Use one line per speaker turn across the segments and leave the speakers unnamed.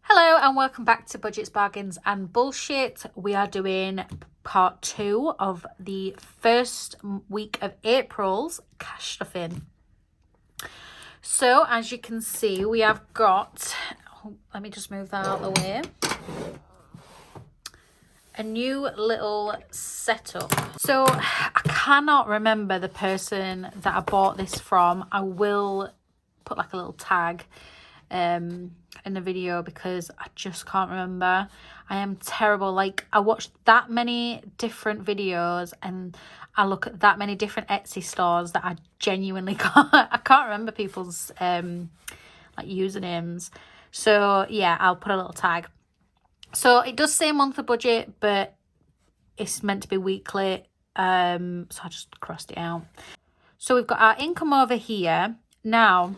Hello and welcome back to Budgets, Bargains and Bullshit. We are doing part 2 of the first week of April's cash stuffing. So as you can see, we have got, let me just move that out of the way, a new little setup. So I cannot remember the person that I bought this from. I will put like a little tag in the video because I just can't remember. I am terrible. Like, I watched that many different videos and I look at that many different Etsy stores that I genuinely can't remember people's like usernames. So yeah, I'll put a little tag. So it does say monthly budget, but it's meant to be weekly. So I just crossed it out. So we've got our income over here. Now,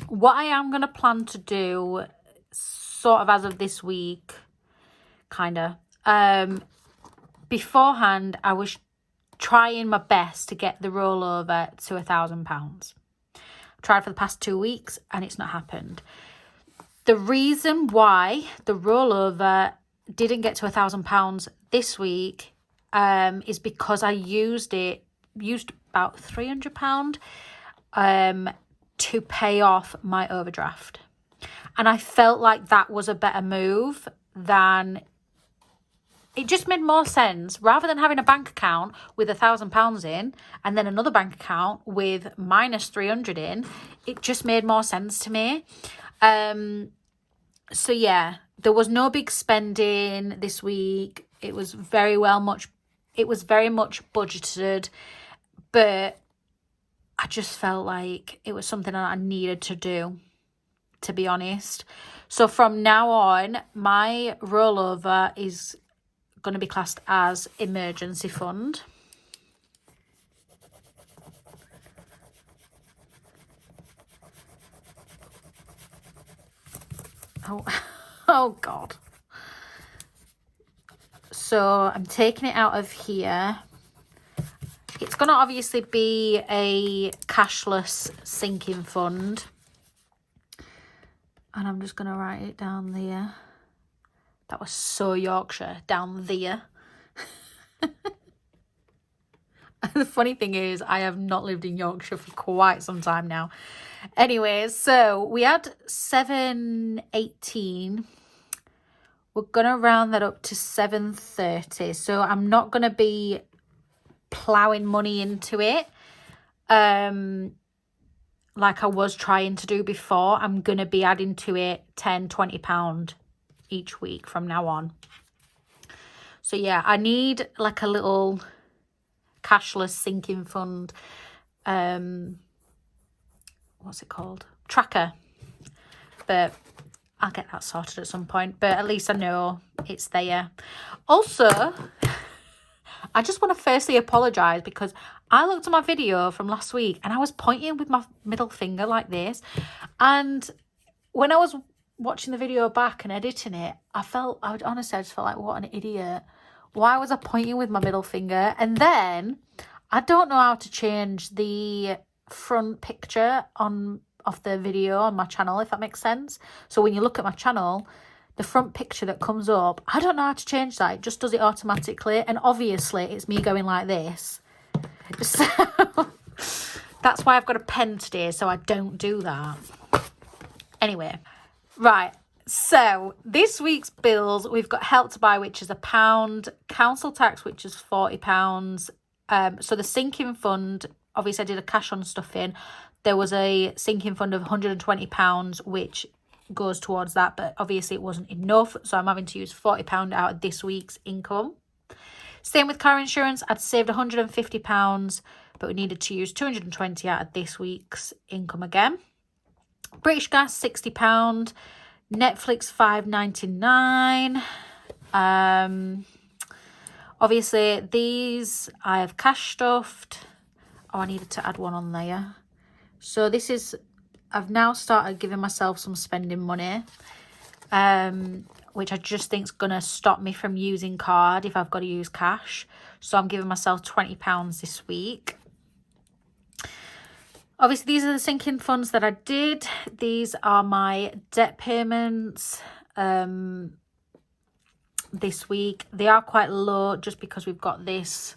what I am going to plan to do, sort of as of this week, kind of, beforehand, I was trying my best to get the rollover to £1,000. Tried for the past 2 weeks and it's not happened. The reason why the rollover didn't get to £1,000 this week is because I used about £300 to pay off my overdraft. And I felt like that was a better move than... It just made more sense, rather than having a bank account with £1,000 in and then another bank account with minus 300 in. It just made more sense to me. So yeah, there was no big spending this week. It was very much budgeted, but I just felt like it was something that I needed to do, to be honest. So from now on, my rollover is going to be classed as emergency fund. Oh God. So I'm taking it out of here. It's going to obviously be a cashless sinking fund. And I'm just going to write it down there. That was so Yorkshire, down there. The funny thing is, I have not lived in Yorkshire for quite some time now. Anyways, so we had 718. We're going to round that up to 730. So I'm not going to be ploughing money into it like I was trying to do before. I'm going to be adding to it £10-20 each week from now on. So yeah, I need like a little cashless sinking fund, what's it called, tracker, but I'll get that sorted at some point. But at least I know it's there. Also, I just want to firstly apologise because I looked at my video from last week and I was pointing with my middle finger like this, and when I was watching the video back and editing it, I honestly just felt like, what an idiot. Why was I pointing with my middle finger? And then I don't know how to change the front picture of the video on my channel, if that makes sense. So when you look at my channel, the front picture that comes up, I don't know how to change that. It just does it automatically. And obviously it's me going like this. So that's why I've got a pen today, so I don't do that. Anyway, right. So this week's bills, we've got Help to Buy, which is £1, council tax, which is £40. So the sinking fund, obviously I did a cash on stuffing. There was a sinking fund of £120, which goes towards that, but obviously it wasn't enough. So I'm having to use £40 out of this week's income. Same with car insurance. I'd saved £150, but we needed to use £220 out of this week's income again. British Gas, £60. Netflix, $5.99. Obviously these I have cash stuffed. Oh, I needed to add one on there. So this is, I've now started giving myself some spending money. which I just think is going to stop me from using card if I've got to use cash. So I'm giving myself £20 this week. Obviously, these are the sinking funds that I did. These are my debt payments this week. They are quite low just because we've got this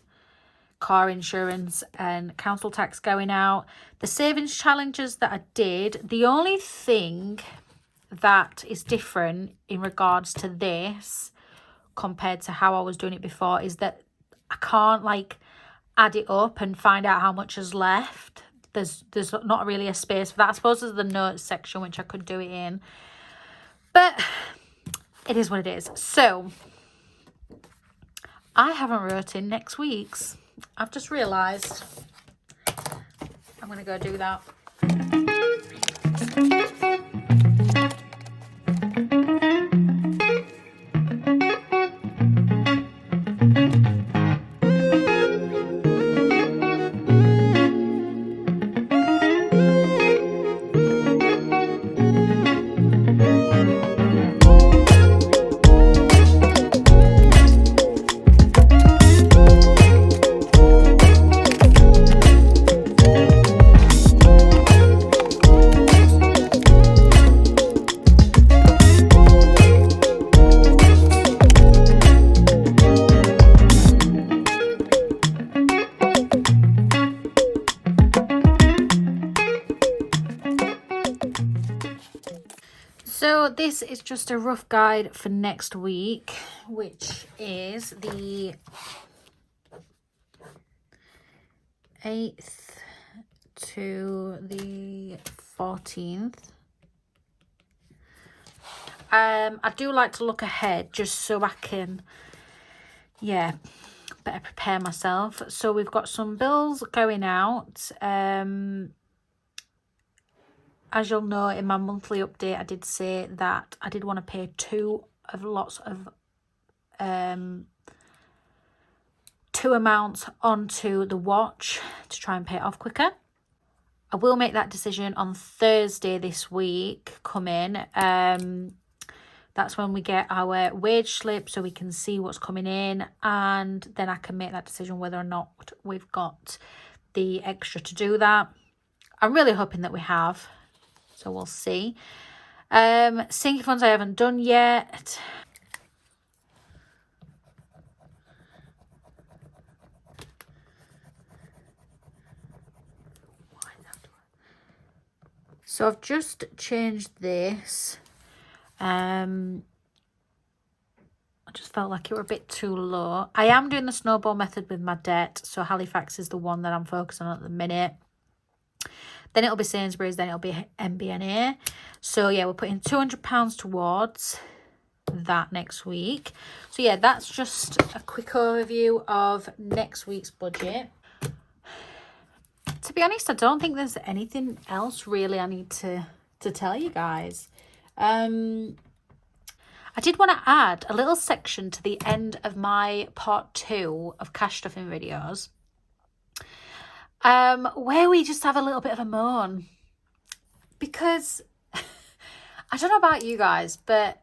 car insurance and council tax going out. The savings challenges that I did, the only thing that is different in regards to this compared to how I was doing it before is that I can't like add it up and find out how much is left. There's not really a space for that. I suppose there's the notes section which I could do it in, but it is what it is. So I haven't wrote in next week's. I've just realised. I'm going to go do that. So this is just a rough guide for next week, which is the 8th to the 14th. I do like to look ahead just so I can, better prepare myself. So we've got some bills going out. As you'll know, in my monthly update, I did say that I did want to pay two amounts onto the watch to try and pay it off quicker. I will make that decision on Thursday this week coming. That's when we get our wage slip so we can see what's coming in, and then I can make that decision whether or not we've got the extra to do that. I'm really hoping that we have. So we'll see. Sinking funds I haven't done yet. So I've just changed this. I just felt like it were a bit too low. I am doing the snowball method with my debt. So Halifax is the one that I'm focusing on at the minute. Then it'll be Sainsbury's, then it'll be MBNA. So yeah, we're putting £200 towards that next week. So yeah, that's just a quick overview of next week's budget. To be honest, I don't think there's anything else really I need to tell you guys. I did want to add a little section to the end of my part 2 of cash stuffing videos. Where we just have a little bit of a moan, because I don't know about you guys, but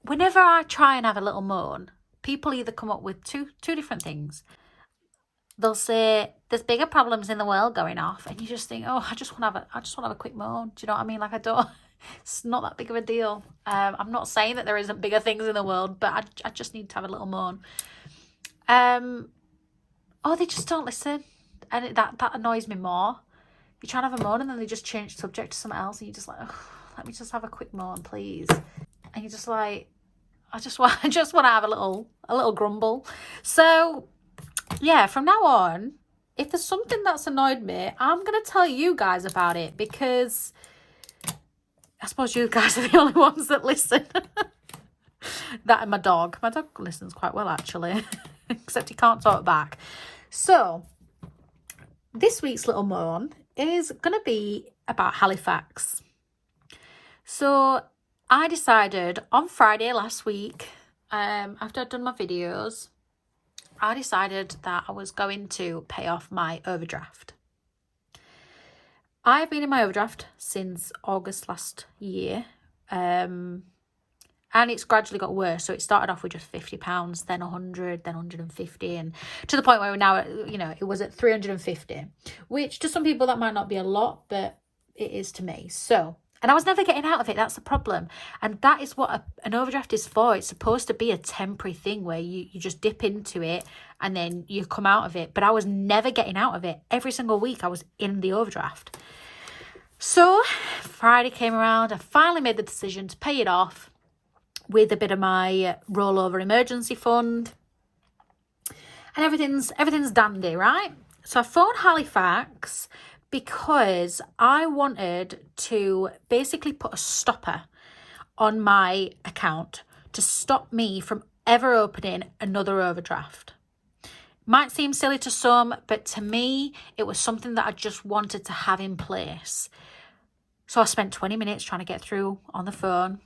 whenever I try and have a little moan, people either come up with two different things. They'll say there's bigger problems in the world going off, and you just think, oh, I just want to have a quick moan. Do you know what I mean? Like, it's not that big of a deal. I'm not saying that there isn't bigger things in the world, but I just need to have a little moan. Oh, they just don't listen. And that annoys me more. You try and have a moan and then they just change the subject to something else, and you're just like, oh, let me just have a quick moan, please. And you're just like, I just want to have a little grumble. So yeah, from now on, if there's something that's annoyed me, I'm going to tell you guys about it, because I suppose you guys are the only ones that listen. That and my dog. My dog listens quite well, actually. Except he can't talk back. So this week's little moan is going to be about Halifax. So I decided on Friday last week, after I'd done my videos, I decided that I was going to pay off my overdraft. I've been in my overdraft since August last year. And it's gradually got worse. So it started off with just £50, then 100, then 150, and to the point where now, you know, it was at 350, which to some people that might not be a lot, but it is to me. So, and I was never getting out of it. That's the problem. And that is what an overdraft is for. It's supposed to be a temporary thing where you just dip into it and then you come out of it. But I was never getting out of it. Every single week I was in the overdraft. So Friday came around. I finally made the decision to pay it off with a bit of my rollover emergency fund. And everything's dandy, right? So I phoned Halifax because I wanted to basically put a stopper on my account to stop me from ever opening another overdraft. Might seem silly to some, but to me, it was something that I just wanted to have in place. So I spent 20 minutes trying to get through on the phone.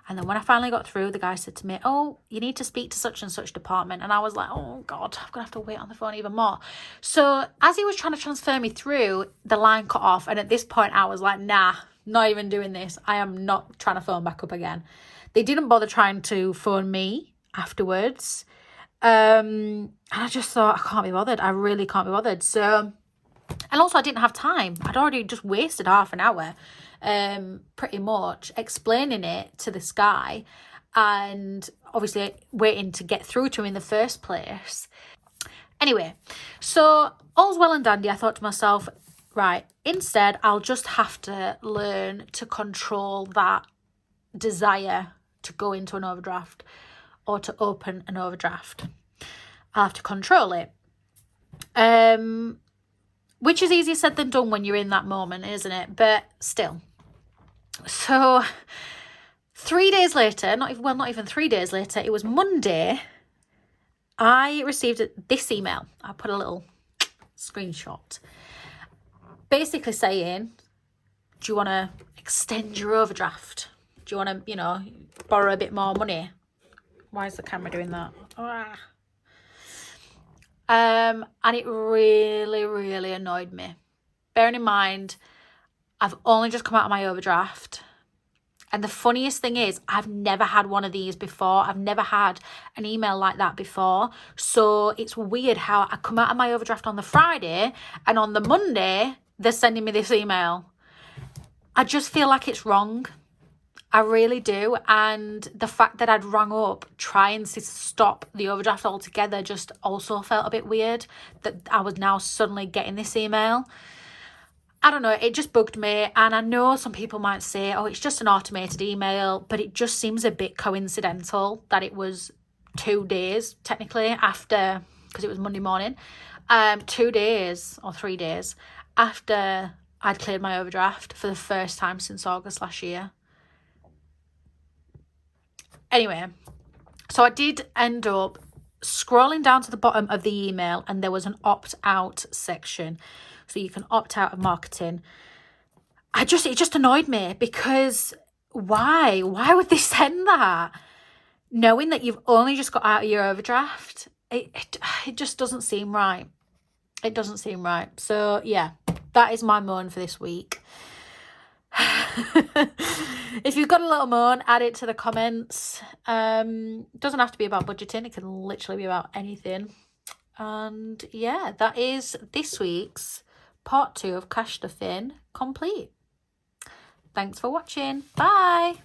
And then when I finally got through, the guy said to me, oh, you need to speak to such and such department. And I was like, oh, God, I'm going to have to wait on the phone even more. So as he was trying to transfer me through, the line cut off. And at this point, I was like, nah, not even doing this. I am not trying to phone back up again. They didn't bother trying to phone me afterwards. And I just thought, I can't be bothered. I really can't be bothered. So, and also I didn't have time. I'd already just wasted half an hour. Pretty much explaining it to this guy and obviously waiting to get through to him in the first place. Anyway, so all's well and dandy. I thought to myself, right, instead I'll just have to learn to control that desire to go into an overdraft or to open an overdraft. I'll have to control it. Which is easier said than done when you're in that moment, isn't it? But still. So 3 days later, not even 3 days later, it was Monday, I received this email. I put a little screenshot basically saying, do you want to extend your overdraft? Do you want to, you know, borrow a bit more money? Why is the camera doing that? And it really, really annoyed me. Bearing in mind, I've only just come out of my overdraft. And the funniest thing is, I've never had one of these before. I've never had an email like that before. So it's weird how I come out of my overdraft on the Friday and on the Monday, they're sending me this email. I just feel like it's wrong. I really do. And the fact that I'd rung up trying to stop the overdraft altogether just also felt a bit weird, that I was now suddenly getting this email. I don't know, it just bugged me. And I know some people might say, oh, it's just an automated email, but it just seems a bit coincidental that it was 2 days technically after, because it was Monday morning, 2 days or 3 days after I'd cleared my overdraft for the first time since August last year. Anyway, so I did end up scrolling down to the bottom of the email and there was an opt-out section. So you can opt out of marketing. It just annoyed me because why? Why would they send that? Knowing that you've only just got out of your overdraft, it just doesn't seem right. It doesn't seem right. So yeah, that is my moan for this week. If you've got a little moan, add it to the comments. Doesn't have to be about budgeting. It can literally be about anything. And yeah, that is this week's part 2 of cash stuffing complete. Thanks for watching. Bye.